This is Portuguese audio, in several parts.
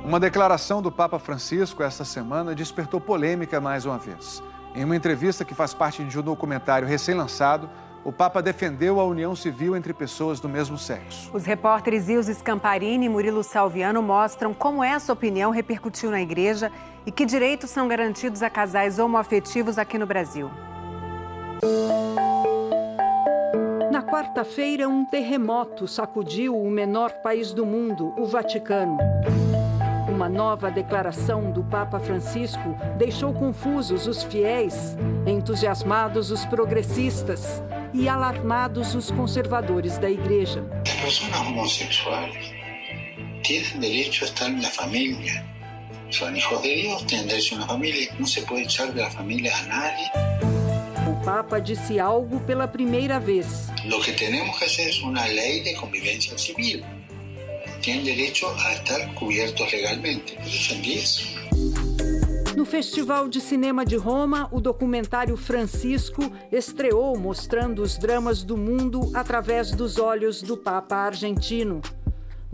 Uma declaração do Papa Francisco esta semana despertou polêmica mais uma vez. Em uma entrevista que faz parte de um documentário recém-lançado, o Papa defendeu a união civil entre pessoas do mesmo sexo. Os repórteres Ilse Scamparini e Murilo Salviano mostram como essa opinião repercutiu na igreja e que direitos são garantidos a casais homoafetivos aqui no Brasil. Na quarta-feira, um terremoto sacudiu o menor país do mundo, o Vaticano. Uma nova declaração do Papa Francisco deixou confusos os fiéis, entusiasmados os progressistas e alarmados os conservadores da igreja. As pessoas homossexuais têm direito a estar na família. São hijos de Deus, têm direito a uma família. Não se pode echar da família a nadie. O Papa disse algo pela primeira vez. O que temos que fazer é uma lei de convivência civil. Têm direito a estar cobertos legalmente. Eu defendi isso. No Festival de Cinema de Roma, o documentário Francisco estreou mostrando os dramas do mundo através dos olhos do Papa argentino.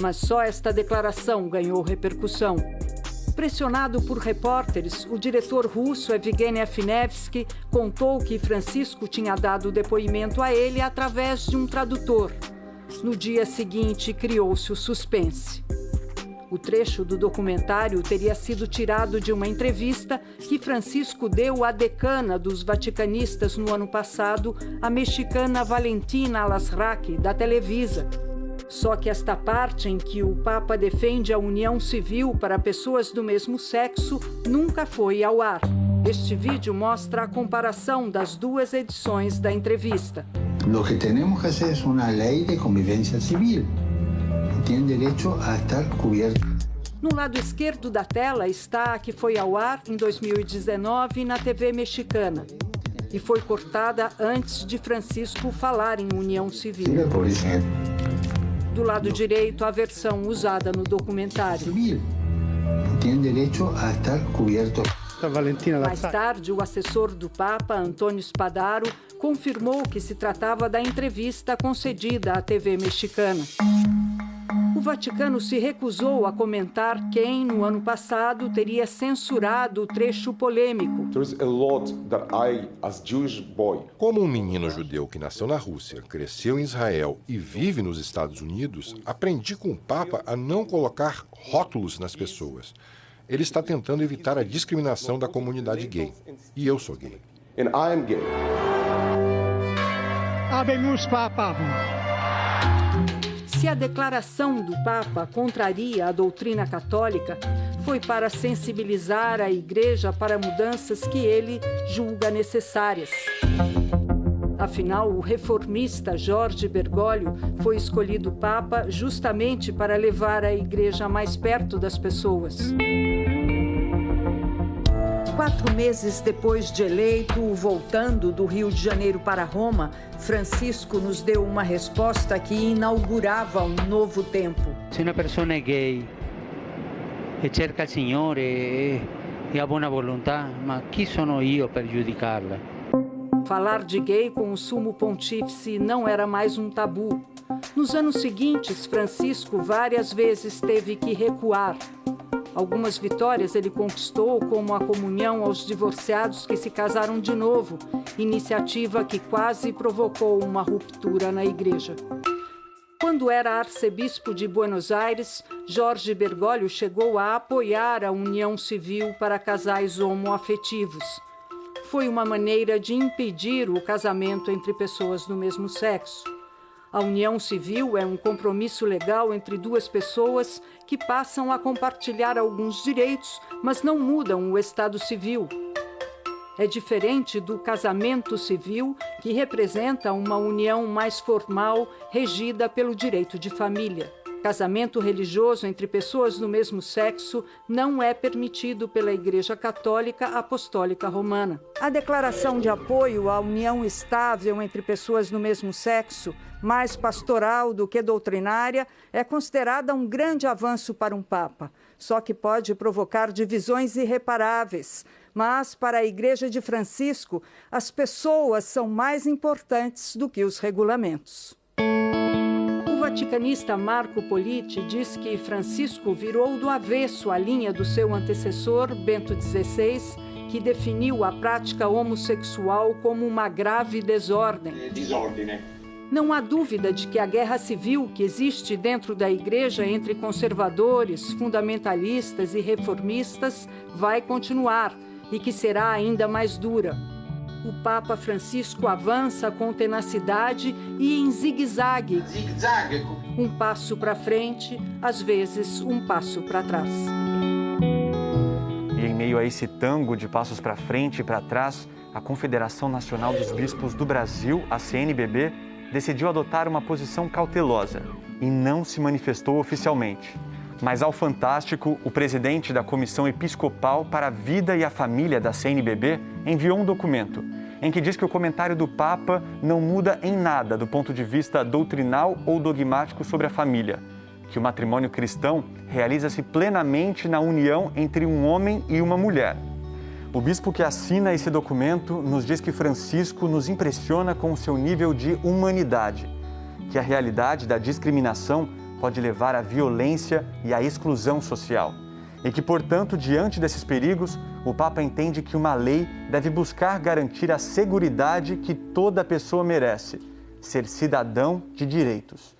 Mas só esta declaração ganhou repercussão. Pressionado por repórteres, o diretor russo Evgeny Afinevsky contou que Francisco tinha dado depoimento a ele através de um tradutor. No dia seguinte, criou-se o suspense. O trecho do documentário teria sido tirado de uma entrevista que Francisco deu à decana dos vaticanistas no ano passado, a mexicana Valentina Alasraqui, da Televisa. Só que esta parte em que o Papa defende a união civil para pessoas do mesmo sexo nunca foi ao ar. Este vídeo mostra a comparação das duas edições da entrevista. O que temos que fazer é uma lei de convivência civil. Tem direito a estar coberto. No lado esquerdo da tela está a que foi ao ar em 2019 na TV mexicana e foi cortada antes de Francisco falar em união civil. Do lado direito, a versão usada no documentário. Civil. Tem direito a estar coberto. Mais tarde, o assessor do Papa, Antônio Spadaro, confirmou que se tratava da entrevista concedida à TV mexicana. O Vaticano se recusou a comentar quem, no ano passado, teria censurado o trecho polêmico. Como um menino judeu que nasceu na Rússia, cresceu em Israel e vive nos Estados Unidos, aprendi com o Papa a não colocar rótulos nas pessoas. Ele está tentando evitar a discriminação da comunidade gay. E eu sou gay. Habemus Papam. Se a declaração do Papa contraria a doutrina católica, foi para sensibilizar a Igreja para mudanças que ele julga necessárias. Afinal, o reformista Jorge Bergoglio foi escolhido Papa justamente para levar a Igreja mais perto das pessoas. 4 meses depois de eleito, voltando do Rio de Janeiro para Roma, Francisco nos deu uma resposta que inaugurava um novo tempo. Se uma pessoa é gay e cerca o Senhor e a boa vontade, mas quem sou eu para prejudicá-la? Falar de gay com o sumo pontífice não era mais um tabu. Nos anos seguintes, Francisco várias vezes teve que recuar. Algumas vitórias ele conquistou, como a comunhão aos divorciados que se casaram de novo, iniciativa que quase provocou uma ruptura na igreja. Quando era arcebispo de Buenos Aires, Jorge Bergoglio chegou a apoiar a união civil para casais homoafetivos. Foi uma maneira de impedir o casamento entre pessoas do mesmo sexo. A união civil é um compromisso legal entre duas pessoas que passam a compartilhar alguns direitos, mas não mudam o estado civil. É diferente do casamento civil, que representa uma união mais formal, regida pelo direito de família. Casamento religioso entre pessoas do mesmo sexo não é permitido pela Igreja Católica Apostólica Romana. A declaração de apoio à união estável entre pessoas do mesmo sexo, mais pastoral do que doutrinária, é considerada um grande avanço para um Papa, só que pode provocar divisões irreparáveis. Mas, para a Igreja de Francisco, as pessoas são mais importantes do que os regulamentos. O vaticanista Marco Politi diz que Francisco virou do avesso a linha do seu antecessor, Bento XVI, que definiu a prática homossexual como uma grave desordem. Não há dúvida de que a guerra civil que existe dentro da Igreja entre conservadores, fundamentalistas e reformistas vai continuar e que será ainda mais dura. O Papa Francisco avança com tenacidade e em zigue-zague. Um passo para frente, às vezes um passo para trás. E em meio a esse tango de passos para frente e para trás, a Confederação Nacional dos Bispos do Brasil, a CNBB, decidiu adotar uma posição cautelosa e não se manifestou oficialmente. Mas ao Fantástico, o presidente da Comissão Episcopal para a Vida e a Família da CNBB enviou um documento em que diz que o comentário do Papa não muda em nada do ponto de vista doutrinal ou dogmático sobre a família, que o matrimônio cristão realiza-se plenamente na união entre um homem e uma mulher. O bispo que assina esse documento nos diz que Francisco nos impressiona com o seu nível de humanidade, que a realidade da discriminação pode levar à violência e à exclusão social. E que, portanto, diante desses perigos, o Papa entende que uma lei deve buscar garantir a seguridade que toda pessoa merece, ser cidadão de direitos.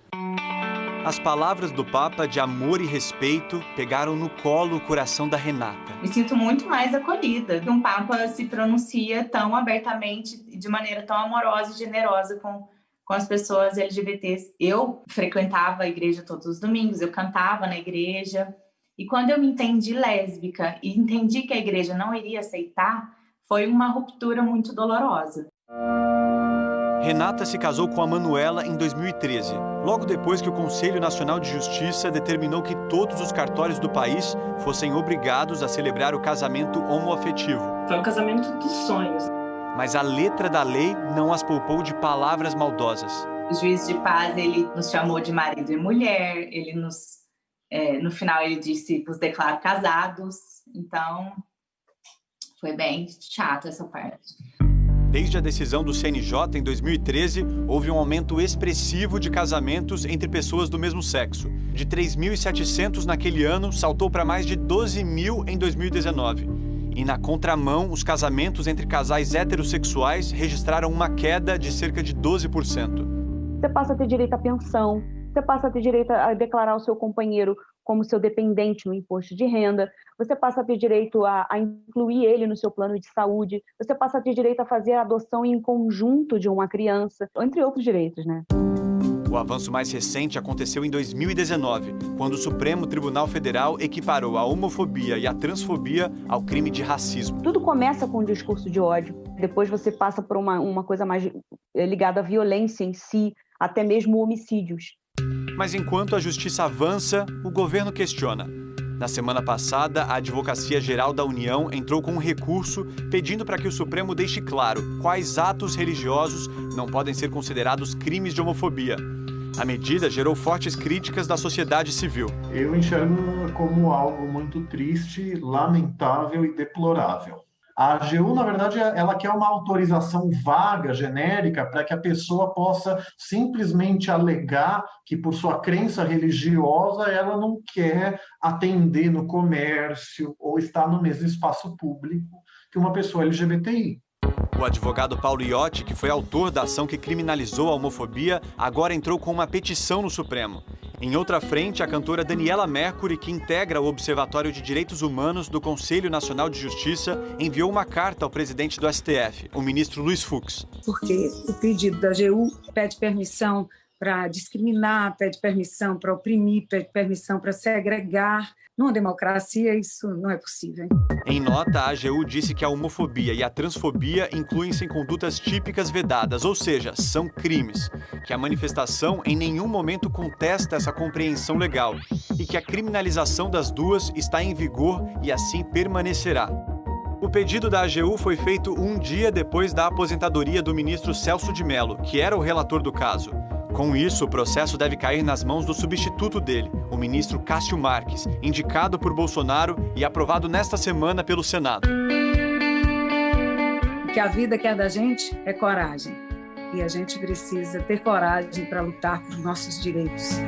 As palavras do Papa de amor e respeito pegaram no colo o coração da Renata. Me sinto muito mais acolhida. Um Papa se pronuncia tão abertamente, de maneira tão amorosa e generosa com as pessoas LGBTs. Eu frequentava a igreja todos os domingos, eu cantava na igreja. E quando eu me entendi lésbica e entendi que a igreja não iria aceitar, foi uma ruptura muito dolorosa. Renata se casou com a Manuela em 2013, logo depois que o Conselho Nacional de Justiça determinou que todos os cartórios do país fossem obrigados a celebrar o casamento homoafetivo. Foi um casamento dos sonhos. Mas a letra da lei não as poupou de palavras maldosas. O juiz de paz, ele nos chamou de marido e mulher, ele no final ele disse que os declarou casados, então foi bem chato essa parte. Desde a decisão do CNJ em 2013, houve um aumento expressivo de casamentos entre pessoas do mesmo sexo. De 3.700 naquele ano, saltou para mais de 12.000 em 2019. E na contramão, os casamentos entre casais heterossexuais registraram uma queda de cerca de 12%. Você passa a ter direito à pensão, você passa a ter direito a declarar o seu companheiro como seu dependente no imposto de renda, você passa a ter direito a incluir ele no seu plano de saúde, você passa a ter direito a fazer a adoção em conjunto de uma criança, entre outros direitos, né? O avanço mais recente aconteceu em 2019, quando o Supremo Tribunal Federal equiparou a homofobia e a transfobia ao crime de racismo. Tudo começa com um discurso de ódio, depois você passa por uma coisa mais ligada à violência em si, até mesmo homicídios. Mas enquanto a justiça avança, o governo questiona. Na semana passada, a Advocacia Geral da União entrou com um recurso pedindo para que o Supremo deixe claro quais atos religiosos não podem ser considerados crimes de homofobia. A medida gerou fortes críticas da sociedade civil. Eu enxergo como algo muito triste, lamentável e deplorável. A AGU, na verdade, ela quer uma autorização vaga, genérica, para que a pessoa possa simplesmente alegar que, por sua crença religiosa, ela não quer atender no comércio ou estar no mesmo espaço público que uma pessoa LGBTI. O advogado Paulo Iotti, que foi autor da ação que criminalizou a homofobia, agora entrou com uma petição no Supremo. Em outra frente, a cantora Daniela Mercury, que integra o Observatório de Direitos Humanos do Conselho Nacional de Justiça, enviou uma carta ao presidente do STF, o ministro Luiz Fux. Porque o pedido da AGU pede permissão para discriminar, pede permissão para oprimir, pede permissão para segregar. Numa democracia, isso não é possível. Em nota, a AGU disse que a homofobia e a transfobia incluem-se em condutas típicas vedadas, ou seja, são crimes, que a manifestação em nenhum momento contesta essa compreensão legal e que a criminalização das duas está em vigor e assim permanecerá. O pedido da AGU foi feito um dia depois da aposentadoria do ministro Celso de Mello, que era o relator do caso. Com isso, o processo deve cair nas mãos do substituto dele, o ministro Cássio Marques, indicado por Bolsonaro e aprovado nesta semana pelo Senado. O que a vida quer da gente é coragem. e a gente precisa ter coragem para lutar por nossos direitos.